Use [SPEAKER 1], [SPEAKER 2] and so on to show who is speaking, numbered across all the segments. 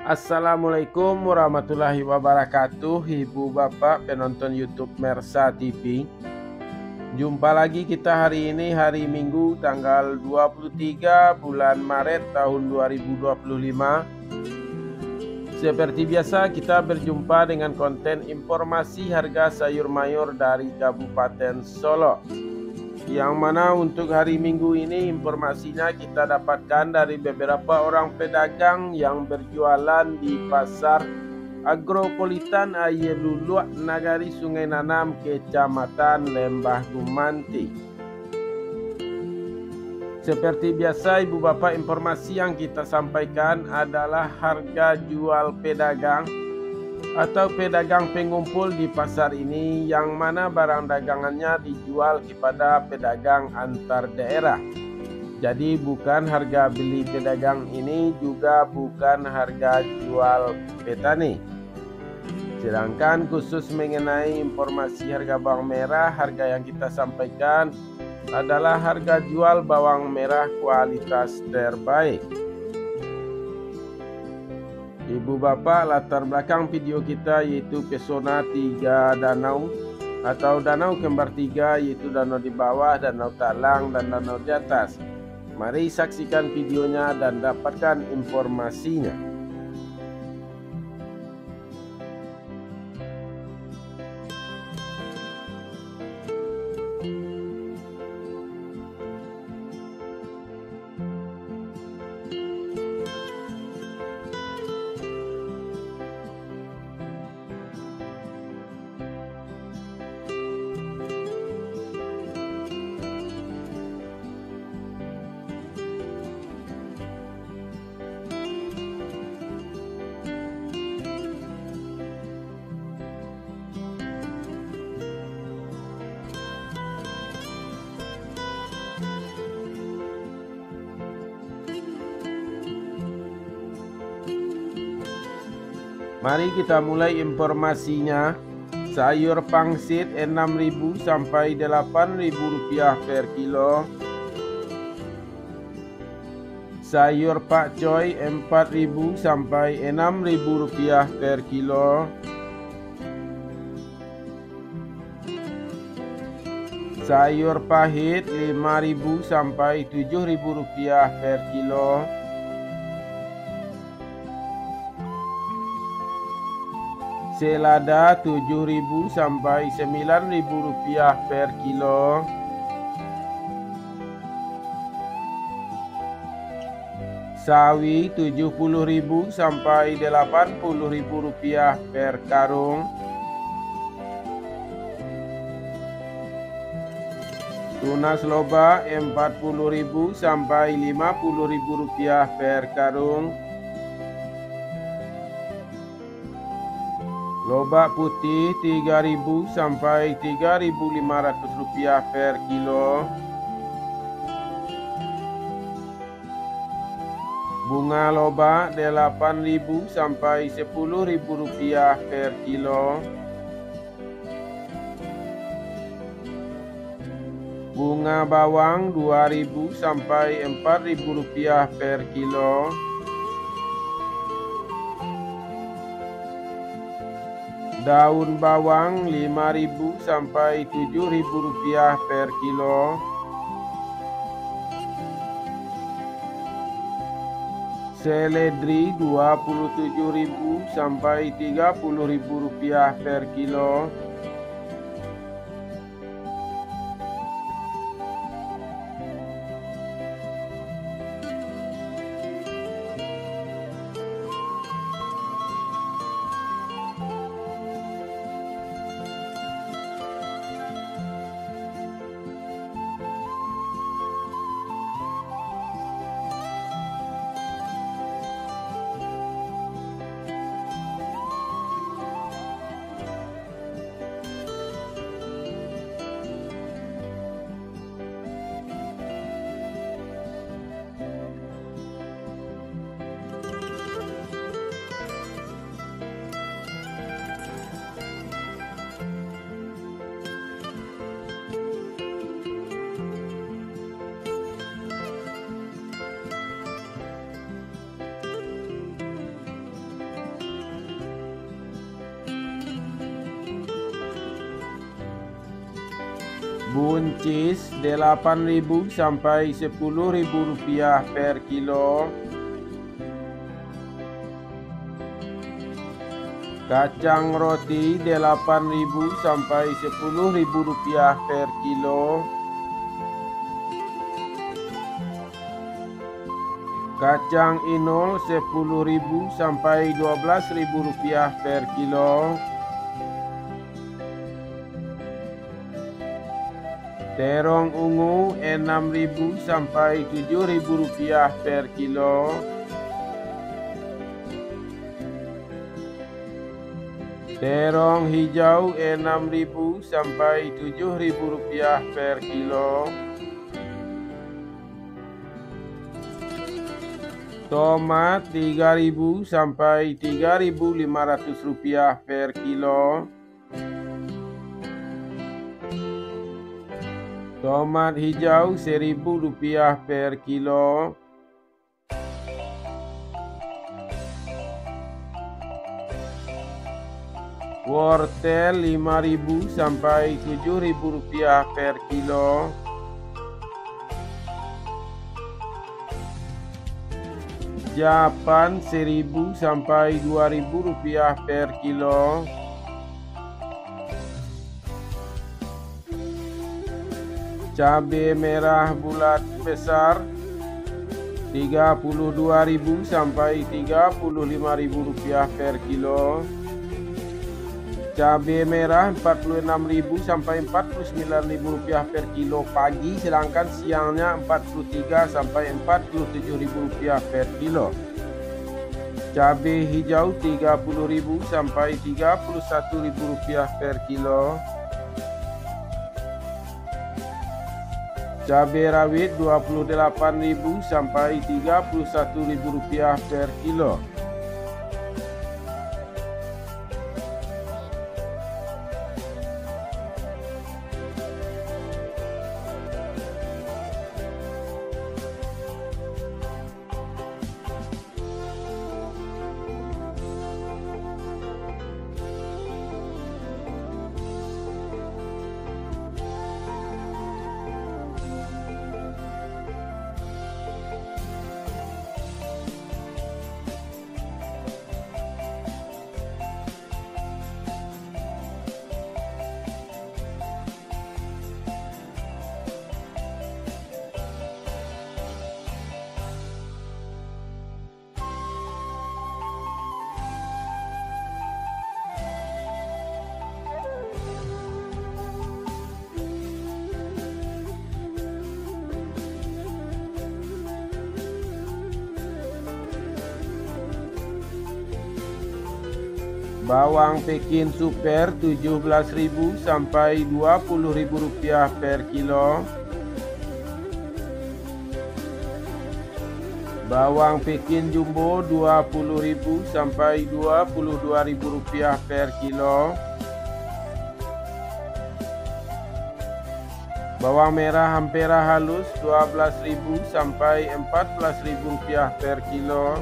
[SPEAKER 1] Assalamualaikum warahmatullahi wabarakatuh, Ibu Bapak penonton YouTube Mersa TV. Jumpa lagi kita hari ini, hari Minggu tanggal 23 bulan Maret tahun 2025. Seperti biasa kita berjumpa dengan konten informasi harga sayur mayur dari Kabupaten Solo. Yang mana untuk hari Minggu ini informasinya kita dapatkan dari beberapa orang pedagang yang berjualan di pasar Agropolitan Ayeluluak Nagari Sungai Nanam, Kecamatan Lembah Gumanti. Seperti biasa Ibu Bapak, informasi yang kita sampaikan adalah harga jual pedagang atau pedagang pengumpul di pasar ini, yang mana barang dagangannya dijual kepada pedagang antar daerah. Jadi bukan harga beli pedagang ini, juga bukan harga jual petani. Sedangkan khusus mengenai informasi harga bawang merah, harga yang kita sampaikan adalah harga jual bawang merah kualitas terbaik. Ibu Bapak, latar belakang video kita yaitu pesona tiga danau atau danau kembar tiga, yaitu danau di bawah, danau talang, dan danau di atas. Mari saksikan videonya dan dapatkan informasinya. Mari kita mulai informasinya. Sayur pangsit 6.000 sampai 8.000 rupiah per kilo. Sayur pakcoy 4.000 sampai 6.000 rupiah per kilo. Sayur pahit 5.000 sampai 7.000 rupiah per kilo. Selada 7.000 sampai 9.000 rupiah per kilo. Sawi 70.000 sampai 80.000 rupiah per karung. Tunas loba 40.000 sampai 50.000 rupiah per karung. Lobak putih 3.000 sampai 3.500 rupiah per kilo. Bunga lobak 8.000 sampai 10.000 rupiah per kilo. Bunga bawang 2.000 sampai 4.000 rupiah per kilo. Daun bawang 5.000 sampai 7.000 rupiah per kilo. Seledri 27.000 sampai 30.000 rupiah per kilo. Buncis 8.000 sampai 10.000 rupiah per kilo. Kacang roti 8.000 sampai 10.000 rupiah per kilo. Kacang inul 10.000 sampai 12.000 rupiah per kilo. Terong ungu 6.000 sampai 7.000 rupiah per kilo. Terong hijau 6.000 sampai 7.000 rupiah per kilo. Tomat 3.000 sampai 3.500 rupiah per kilo. Tomat hijau 1.000 rupiah per kilo. Wortel 5.000 sampai 7.000 rupiah per kilo. Japan 1.000 sampai 2.000 rupiah per kilo. Cabai merah bulat besar 32.000 sampai 35.000 rupiah per kilo. Cabai merah 46.000 sampai 49.000 rupiah per kilo pagi, sedangkan siangnya 43 sampai 47.000 rupiah per kilo. Cabai hijau 30.000 sampai 31.000 rupiah per kilo. Cabai rawit 28.000 sampai 31.000 rupiah per kilo. Bawang Pekin super 17.000 sampai 20.000 rupiah per kilo. Bawang Pekin jumbo 20.000 sampai 22.000 rupiah per kilo. Bawang merah Ampera halus 12.000 sampai 14.000 rupiah per kilo.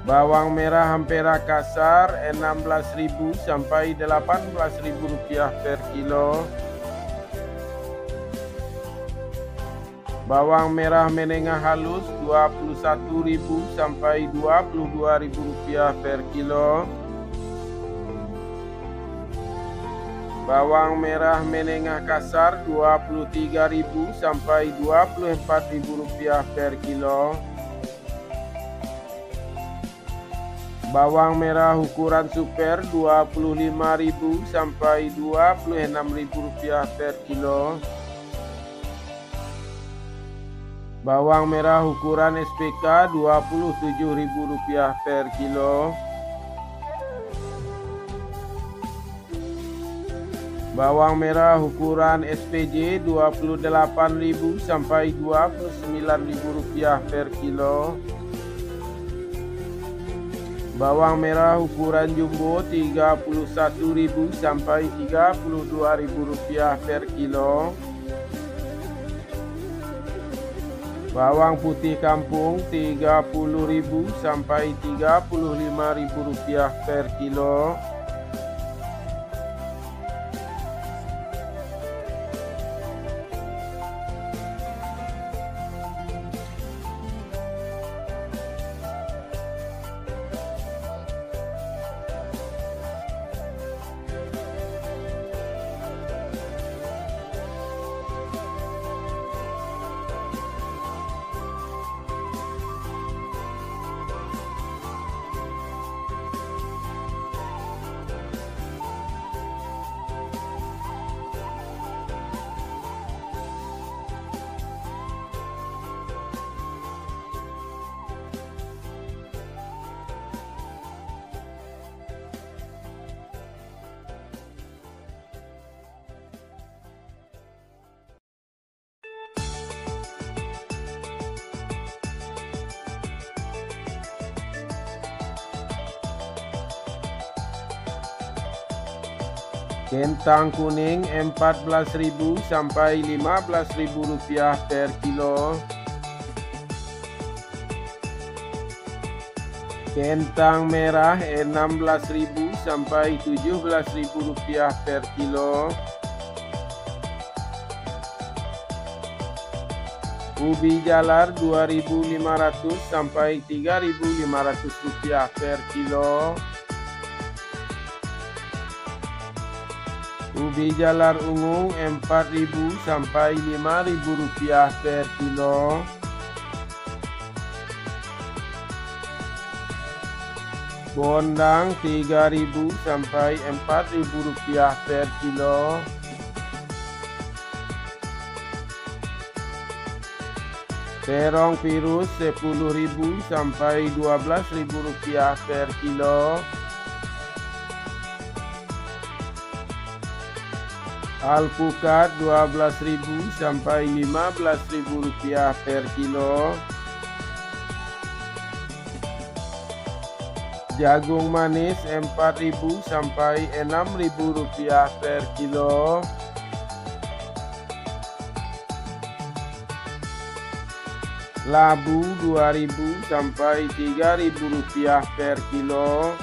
[SPEAKER 1] Bawang merah Ampera kasar 16.000 sampai 18.000 rupiah per kilo. Bawang merah menengah halus 21.000 sampai 22.000 rupiah per kilo. Bawang merah menengah kasar 23.000 sampai 24.000 rupiah per kilo. Bawang merah ukuran super 25.000 sampai 26.000 rupiah per kilo. Bawang merah ukuran SPK 27.000 rupiah per kilo. Bawang merah ukuran SPJ 28.000 sampai 29.000 rupiah per kilo. Bawang merah ukuran jumbo 31.000 sampai 32.000 rupiah per kilo. Bawang putih kampung 30.000 sampai 35.000 rupiah per kilo. Kentang kuning 14.000 sampai 15.000 rupiah per kilo. Kentang merah 16.000 sampai 17.000 rupiah per kilo. Ubi jalar 2.500 sampai 3.500 rupiah per kilo. Ubi jalar ungu 4.000 sampai 5.000 rupiah per kilo. Bondang 3.000 sampai 4.000 rupiah per kilo. Terong virus 10.000 sampai 12.000 rupiah per kilo. Alpukat 12.000 sampai 15.000 rupiah per kilo. Jagung manis 4.000 sampai 6.000 rupiah per kilo. Labu 2.000 sampai 3.000 rupiah per kilo.